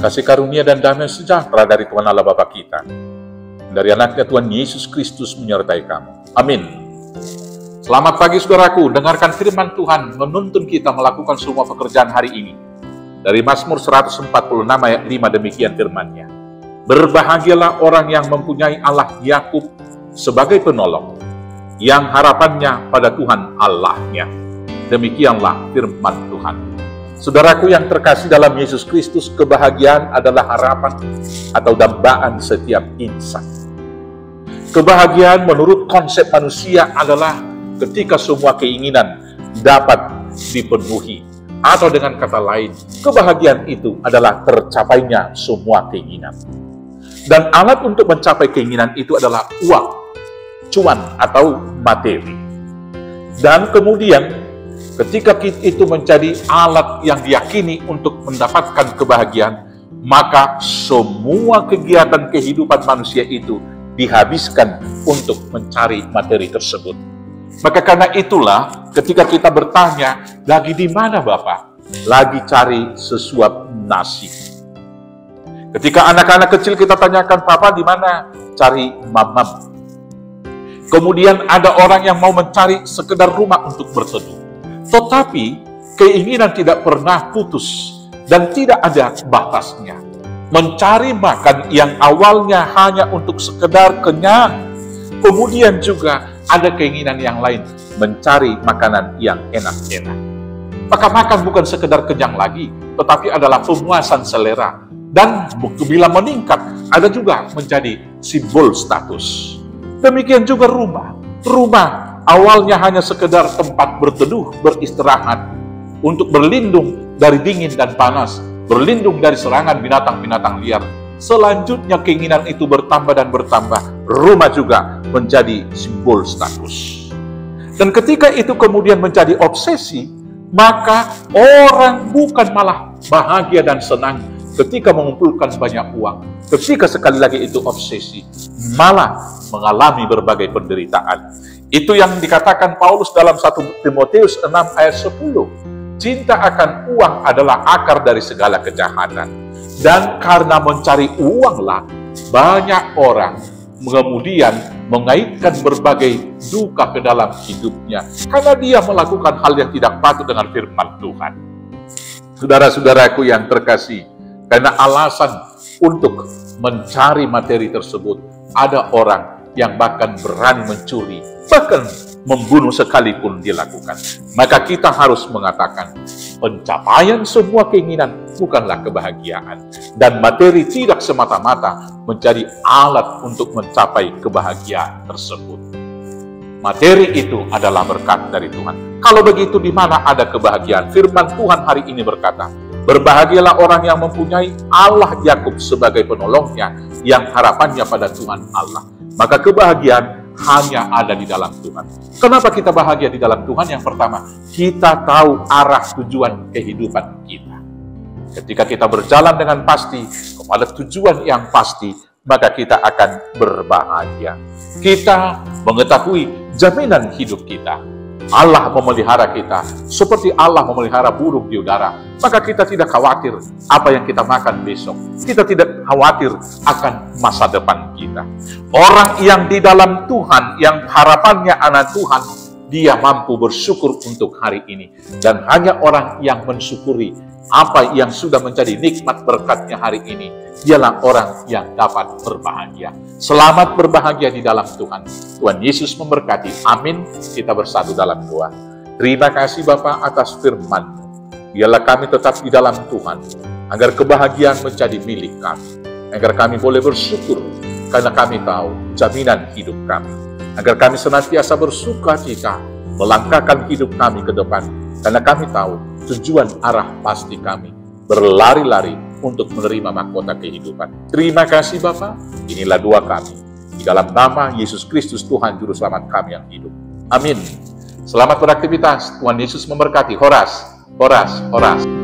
kasih karunia dan damai sejahtera dari Tuhan Allah Bapa kita, dari anaknya Tuhan Yesus Kristus menyertai kamu. Amin. Selamat pagi saudaraku, dengarkan firman Tuhan menuntun kita melakukan semua pekerjaan hari ini. Dari Mazmur 146 ayat 5 demikian firman-Nya. Berbahagialah orang yang mempunyai Allah Yakub sebagai penolong, yang harapannya pada Tuhan Allahnya. Demikianlah firman Tuhan. Saudaraku yang terkasih dalam Yesus Kristus, kebahagiaan adalah harapan atau dambaan setiap insan. Kebahagiaan menurut konsep manusia adalah ketika semua keinginan dapat dipenuhi. Atau dengan kata lain, kebahagiaan itu adalah tercapainya semua keinginan. Dan alat untuk mencapai keinginan itu adalah uang, cuan atau materi. Dan kemudian ketika itu menjadi alat yang diyakini untuk mendapatkan kebahagiaan, maka semua kegiatan kehidupan manusia itu dihabiskan untuk mencari materi tersebut. Maka karena itulah ketika kita bertanya, lagi di mana Bapak? Lagi cari sesuap nasi. Ketika anak-anak kecil kita tanyakan, Papa di mana? Cari mamam. Kemudian ada orang yang mau mencari sekedar rumah untuk berteduh. Tetapi keinginan tidak pernah putus dan tidak ada batasnya. Mencari makan yang awalnya hanya untuk sekedar kenyang, kemudian juga ada keinginan yang lain, mencari makanan yang enak-enak. Maka makan bukan sekedar kenyang lagi, tetapi adalah pemuasan selera. Dan bila meningkat, ada juga menjadi simbol status. Demikian juga rumah. Rumah awalnya hanya sekedar tempat berteduh, beristirahat, untuk berlindung dari dingin dan panas, berlindung dari serangan binatang-binatang liar. Selanjutnya keinginan itu bertambah dan bertambah. Rumah juga menjadi simbol status. Dan ketika itu kemudian menjadi obsesi, maka orang bukan malah bahagia dan senang ketika mengumpulkan banyak uang. Ketika sekali lagi itu obsesi, malah mengalami berbagai penderitaan. Itu yang dikatakan Paulus dalam 1 Timotius 6 ayat 10. Cinta akan uang adalah akar dari segala kejahatan. Dan karena mencari uanglah, banyak orang kemudian mengaitkan berbagai duka ke dalam hidupnya. Karena dia melakukan hal yang tidak patut dengan firman Tuhan. Saudara-saudaraku yang terkasih, karena alasan untuk mencari materi tersebut, ada orang yang bahkan berani mencuri, bahkan membunuh sekalipun dilakukan. Maka kita harus mengatakan, pencapaian semua keinginan bukanlah kebahagiaan. Dan materi tidak semata-mata menjadi alat untuk mencapai kebahagiaan tersebut. Materi itu adalah berkat dari Tuhan. Kalau begitu, di mana ada kebahagiaan? Firman Tuhan hari ini berkata, berbahagialah orang yang mempunyai Allah Yakub sebagai penolongnya, yang harapannya pada Tuhan Allah. Maka kebahagiaan hanya ada di dalam Tuhan. Kenapa kita bahagia di dalam Tuhan? Yang pertama, kita tahu arah tujuan kehidupan kita. Ketika kita berjalan dengan pasti kepada tujuan yang pasti, maka kita akan berbahagia. Kita mengetahui jaminan hidup kita. Allah memelihara kita seperti Allah memelihara burung di udara. Maka kita tidak khawatir apa yang kita makan besok. Kita tidak khawatir akan masa depan kita. Orang yang di dalam Tuhan, yang harapannya anak Tuhan, dia mampu bersyukur untuk hari ini. Dan hanya orang yang mensyukuri apa yang sudah menjadi nikmat berkatnya hari ini, dialah orang yang dapat berbahagia. Selamat berbahagia di dalam Tuhan. Tuhan Yesus memberkati. Amin. Kita bersatu dalam doa. Terima kasih Bapa atas firman-Mu. Biarlah kami tetap di dalam Tuhan, agar kebahagiaan menjadi milik kami. Agar kami boleh bersyukur, karena kami tahu jaminan hidup kami. Agar kami senantiasa bersuka cita, melangkahkan hidup kami ke depan, karena kami tahu tujuan arah pasti kami berlari-lari untuk menerima mahkota kehidupan. Terima kasih Bapa. Inilah doa kami di dalam nama Yesus Kristus Tuhan Juru Selamat kami yang hidup. Amin. Selamat beraktivitas. Tuhan Yesus memberkati. Horas, horas, horas.